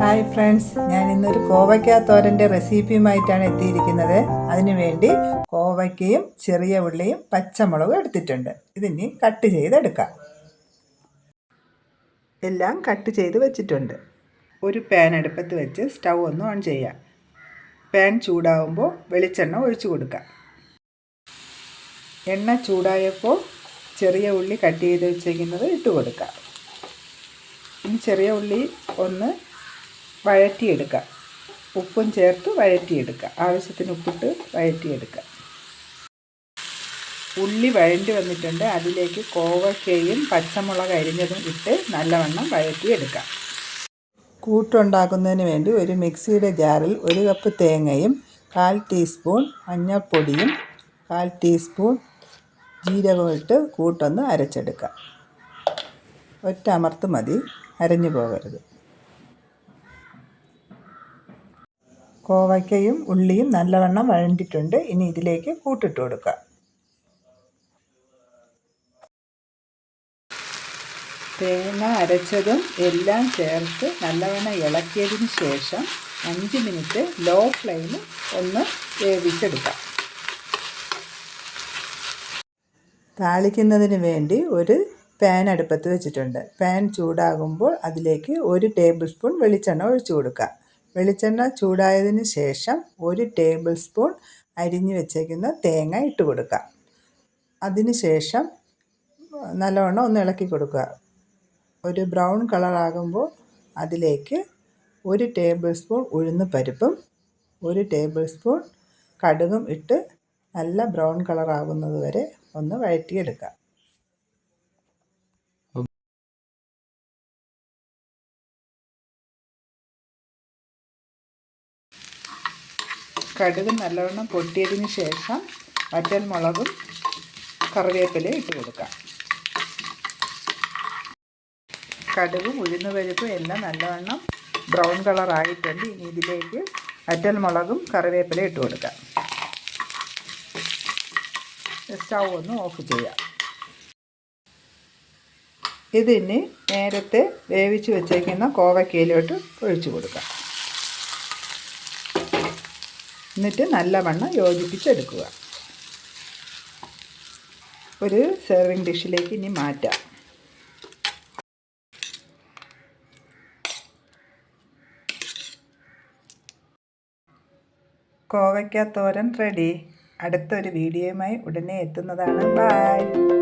Hi friends, ഞാൻ ഇന്നൊരു കോവയ്ക്ക തോരൻ്റെ റെസിപ്പിയുമായിട്ടാണ് എത്തിയിരിക്കുന്നത്. അതിനുവേണ്ടി കോവയ്ക്കയും ചെറിയ ഉള്ളിയും പച്ചമുളകും എടുത്തിട്ടുണ്ട്. ഇതിനി കട്ട് ചെയ്തെടുക്കാം. എല്ലാം കട്ട് ചെയ്ത് വെച്ചിട്ടുണ്ട്. ഒരു പാൻ അടുപ്പത്ത് വെച്ച് സ്റ്റൗ ഒന്ന് ഓൺ ചെയ്യാം. പാൻ ചൂടാവുമ്പോൾ വെളിച്ചെണ്ണ ഒഴിച്ചു കൊടുക്കാം. എണ്ണ ചൂടായപ്പോൾ ചെറിയ ഉള്ളി കട്ട് ചെയ്ത് വെച്ചിരിക്കുന്നത് ഇട്ട് കൊടുക്കാം. ഇനി ചെറിയ ഉള്ളി ഒന്ന് വഴറ്റിയെടുക്കുക. ഉപ്പും ചേർത്ത് വഴറ്റിയെടുക്കുക. ആവശ്യത്തിന് ഉപ്പിട്ട് വഴറ്റിയെടുക്കുക. ഉള്ളി വഴണ്ടി വന്നിട്ടുണ്ട്. അതിലേക്ക് കോവയ്ക്കയും പച്ചമുളക് അരിഞ്ഞതും ഇട്ട് നല്ലവണ്ണം വഴറ്റിയെടുക്കുക. കൂട്ടുണ്ടാക്കുന്നതിന് വേണ്ടി ഒരു മിക്സിയുടെ ജാറിൽ 1 കപ്പ് തേങ്ങയും 1/4 ടീസ്പൂൺ മഞ്ഞൾപ്പൊടിയും 1/4 ടീസ്പൂൺ ജീരകവും ഇട്ട് കൂട്ടൊന്ന് അരച്ചെടുക്കുക. ഒറ്റ അമർത്ത് മതി, അരഞ്ഞു പോകരുത്. കോവയ്ക്കയും ഉള്ളിയും നല്ലവണ്ണം വഴണ്ടിട്ടുണ്ട്. ഇനി ഇതിലേക്ക് കൂട്ടിട്ട് കൊടുക്കുക. തേങ്ങ അരച്ചതും എല്ലാം ചേർത്ത് നല്ലവണ്ണം ഇളക്കിയതിന് ശേഷം 5 മിനിറ്റ് ലോ ഫ്ലെയിമിൽ ഒന്ന് വേവിച്ചെടുക്കാം. താളിക്കുന്നതിന് വേണ്ടി ഒരു പാൻ അടുപ്പത്ത് വെച്ചിട്ടുണ്ട്. പാൻ ചൂടാകുമ്പോൾ അതിലേക്ക് 1 ടേബിൾ സ്പൂൺ വെളിച്ചെണ്ണ ഒഴിച്ചു കൊടുക്കുക. വെളിച്ചെണ്ണ ചൂടായതിന് ശേഷം 1 ടേബിൾ സ്പൂൺ അരിഞ്ഞു വെച്ചേക്കുന്ന തേങ്ങ ഇട്ട് കൊടുക്കുക. അതിന് ശേഷം നല്ലവണ്ണം ഒന്ന് ഇളക്കി കൊടുക്കുക. ഒരു ബ്രൗൺ കളറാകുമ്പോൾ അതിലേക്ക് 1 ടേബിൾ സ്പൂൺ ഉഴുന്ന് പരിപ്പും 1 ടേബിൾ സ്പൂൺ കടുകും ഇട്ട് നല്ല ബ്രൗൺ കളറാകുന്നത് വരെ ഒന്ന് വഴറ്റിയെടുക്കുക. കടുക് നല്ലവണ്ണം പൊട്ടിയതിന് ശേഷം വറ്റൽമുളകും കറിവേപ്പിലയും ഇട്ട് കൊടുക്കാം. കടുകും ഉഴുന്നുപരിപ്പും എല്ലാം നല്ലവണ്ണം ബ്രൗൺ കളറായിട്ടുണ്ട്. ഇനി ഇതിലേക്ക് വറ്റൽമുളകും കറിവേപ്പിലയും ഇട്ട് കൊടുക്കാം. സ്റ്റൗ ഒന്ന് ഓഫ് ചെയ്യാം. ഇതിന് നേരത്തെ വേവിച്ച് വെച്ചേക്കുന്ന കോവയ്ക്കയിലോട്ട് ഒഴിച്ചു കൊടുക്കാം. എന്നിട്ട് നല്ലവണ്ണം യോജിപ്പിച്ചെടുക്കുക. ഒരു സെർവിങ് ഡിഷിലേക്ക് ഇനി മാറ്റാം. കോവയ്ക്ക തോരൻ റെഡി. അടുത്തൊരു വീഡിയോയുമായി ഉടനെ എത്തുന്നതാണ്. ബൈ.